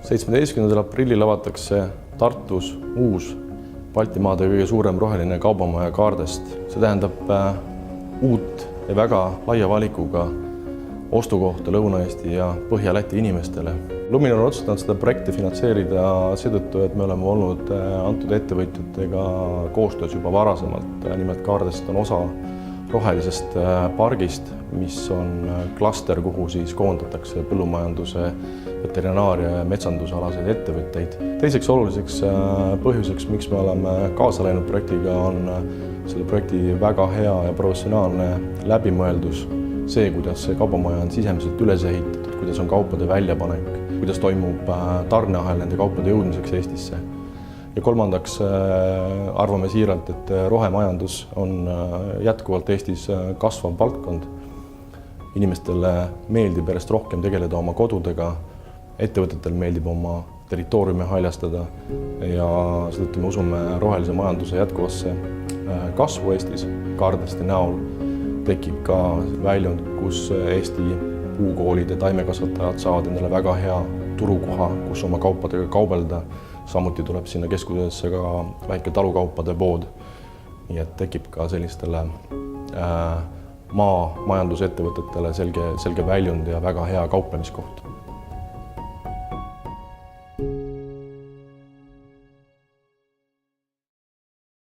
17. aprillil avatakse Tartus uus Baltimaade kõige suurem roheline kaubamaja Kaardest. See tähendab uut ja väga laia valikuga ostukohta Lõuna-Eesti ja Põhja-Läti inimestele. Luminor on otsustanud seda projekti finantseerida seetõttu, et me oleme olnud antud ettevõtjatega koostöös juba varasemalt. Nimelt Kaardest on osa rohelisest pargist, mis on klaster, kuhu siis koondatakse põllumajanduse, veterinaaria ja metsandusalaseid ettevõtteid. Teiseks oluliseks põhjuseks, miks me oleme kaasa läinud projektiga, on selle projekti väga hea ja professionaalne läbimõeldus. See, kuidas see kaubamaja on sisemiselt üles ehitatud, kuidas on kaupade väljapanek, kuidas toimub tarneahel nende kaupade jõudmiseks Eestisse. Ja kolmandaks arvame siiralt, et rohemajandus on jätkuvalt Eestis kasvav valdkond. Inimestele meeldib järjest rohkem tegeleda oma kodudega, ettevõtetel meeldib oma territooriumi haljastada ja seetõttu me usume rohelise majanduse jätkuvasse kasvu Eestis. Kaardeste näol tekib ka väljund, kus Eesti puukoolid ja taimekasvatajad saavad endale väga hea turukoha, kus oma kaupadega kaubelda. Samuti tuleb sinna keskusesse ka väike talukaupade pood. Nii et tekib ka sellistele maamajandusettevõtetele selge väljund ja väga hea kauplemiskoht.